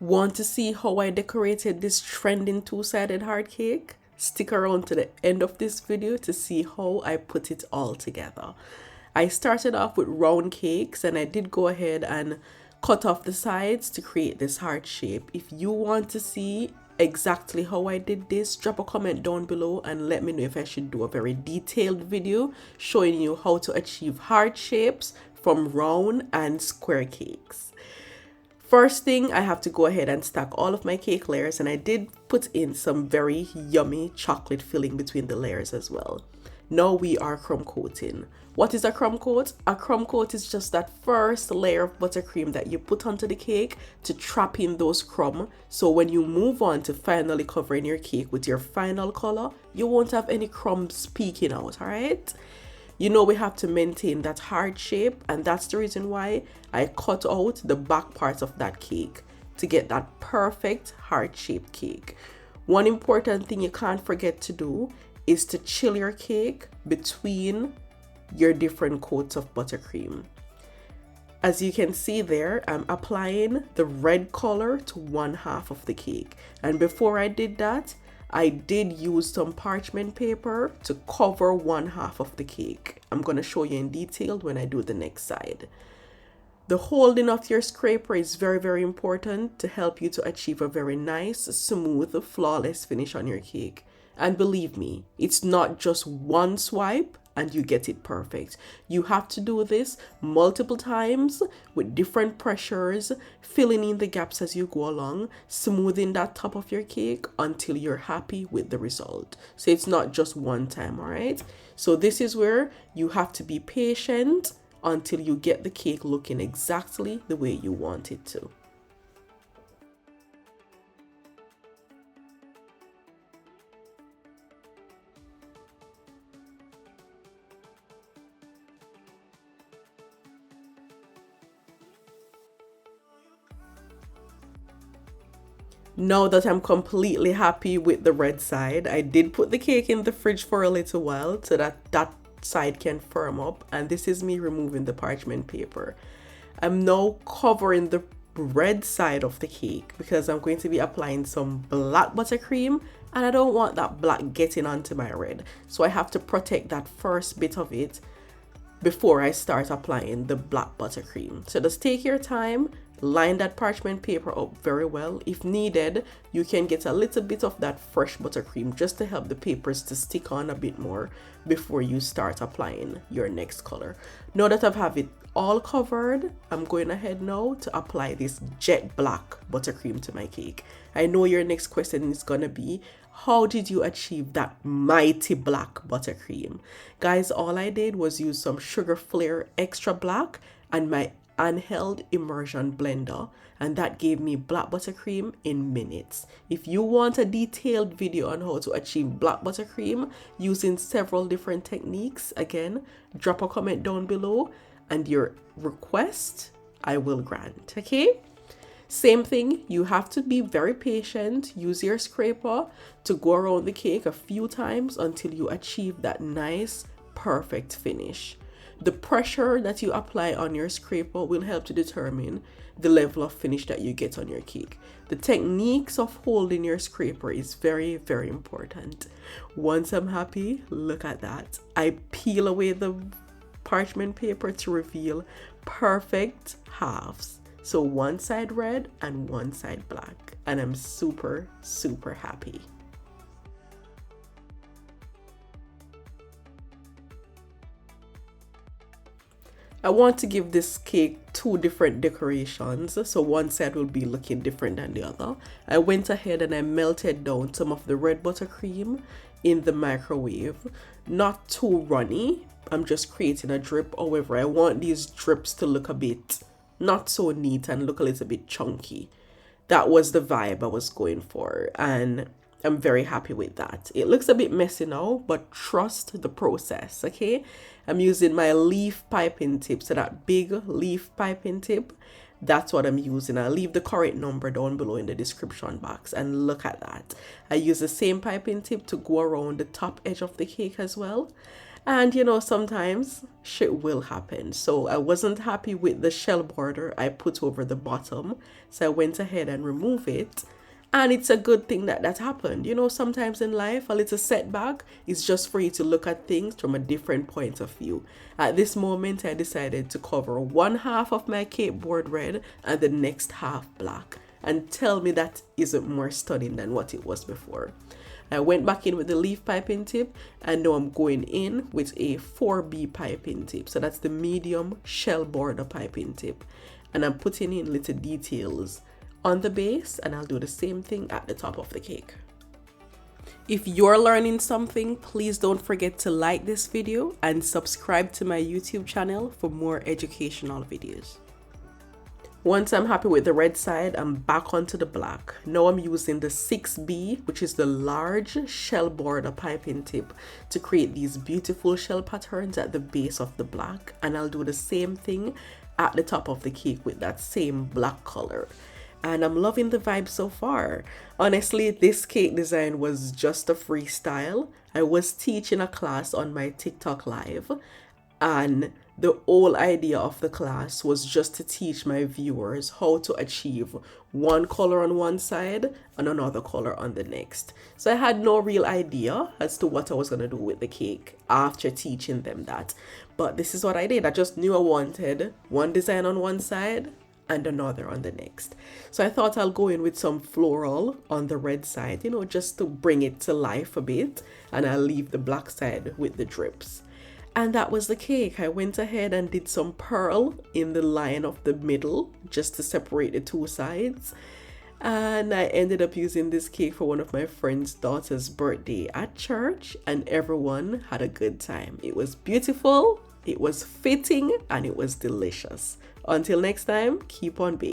Want to see how I decorated this trending two-sided heart cake? Stick around to the end of this video to see how I put it all together. I started off with round cakes and I did go ahead and cut off the sides to create this heart shape. If you want to see exactly how I did this, drop a comment down below and let me know if I should do a very detailed video showing you how to achieve heart shapes from round and square cakes. First thing, I have to go ahead and stack all of my cake layers, and I did put in some very yummy chocolate filling between the layers as well. Now we are crumb coating. What is a crumb coat? A crumb coat is just that first layer of buttercream that you put onto the cake to trap in those crumbs. So when you move on to finally covering your cake with your final color, you won't have any crumbs peeking out, all right? You know we have to maintain that heart shape, and that's the reason why I cut out the back parts of that cake to get that perfect heart-shaped cake. One important thing you can't forget to do is to chill your cake between your different coats of buttercream. As you can see there, I'm applying the red color to one half of the cake. And before I did that, I did use some parchment paper to cover one half of the cake. I'm going to show you in detail when I do the next side. The holding of your scraper is very, very important to help you to achieve a very nice, smooth, flawless finish on your cake. And believe me, it's not just one swipe and you get it perfect. You have to do this multiple times with different pressures, filling in the gaps as you go along, smoothing that top of your cake until you're happy with the result. So it's not just one time, all right? So this is where you have to be patient until you get the cake looking exactly the way you want it to. Now that I'm completely happy with the red side, I did put the cake in the fridge for a little while so that side can firm up, and this is me removing the parchment paper. I'm now covering the red side of the cake because I'm going to be applying some black buttercream and I don't want that black getting onto my red, so I have to protect that first bit of it before I start applying the black buttercream. So just take your time, line that parchment paper up very well. If needed, you can get a little bit of that fresh buttercream just to help the papers to stick on a bit more before you start applying your next color. Now that I've have it all covered, I'm going ahead now to apply this jet black buttercream to my cake. I know your next question is gonna be, how did you achieve that mighty black buttercream? Guys, all I did was use some Sugar Flare Extra Black and my handheld immersion blender, and that gave me black buttercream in minutes. If you want a detailed video on how to achieve black buttercream using several different techniques, again, drop a comment down below and your request I will grant, okay? Same thing, you have to be very patient. Use your scraper to go around the cake a few times until you achieve that nice, perfect finish. The pressure that you apply on your scraper will help to determine the level of finish that you get on your cake. The techniques of holding your scraper is very, very important. Once I'm happy, look at that. I peel away the parchment paper to reveal perfect halves. So one side red and one side black. And I'm super, super happy. I want to give this cake two different decorations, so one side will be looking different than the other. I went ahead and I melted down some of the red buttercream in the microwave. Not too runny, I'm just creating a drip. However, I want these drips to look a bit not so neat and look a little bit chunky. That was the vibe I was going for, and I'm very happy with that. It looks a bit messy now, but trust the process, okay? I'm using my leaf piping tip, so that big leaf piping tip, that's what I'm using. I'll leave the correct number down below in the description box, and look at that. I use the same piping tip to go around the top edge of the cake as well. And sometimes shit will happen. So I wasn't happy with the shell border I put over the bottom. So I went ahead and removed it. And it's a good thing that that happened. Sometimes in life, a little setback is just for you to look at things from a different point of view. At this moment, I decided to cover one half of my cake board red and the next half black. And tell me that isn't more stunning than what it was before. I went back in with the leaf piping tip, and now I'm going in with a 4B piping tip. So that's the medium shell border piping tip. And I'm putting in little details on the base, and I'll do the same thing at the top of the cake. If you're learning something, please don't forget to like this video and subscribe to my YouTube channel for more educational videos. Once I'm happy with the red side, I'm back onto the black. Now I'm using the 6B, which is the large shell border piping tip, to create these beautiful shell patterns at the base of the black. And I'll do the same thing at the top of the cake with that same black color. And I'm loving the vibe so far. Honestly, this cake design was just a freestyle. I was teaching a class on my TikTok live, and the whole idea of the class was just to teach my viewers how to achieve one color on one side and another color on the next. So I had no real idea as to what I was going to do with the cake after teaching them that. But this is what I did. I just knew I wanted one design on one side and another on the next. So I thought I'll go in with some floral on the red side, just to bring it to life a bit. And I'll leave the black side with the drips. And that was the cake. I went ahead and did some pearl in the line of the middle just to separate the two sides. And I ended up using this cake for one of my friend's daughter's birthday at church, and everyone had a good time. It was beautiful, it was fitting, and it was delicious. Until next time, keep on baking.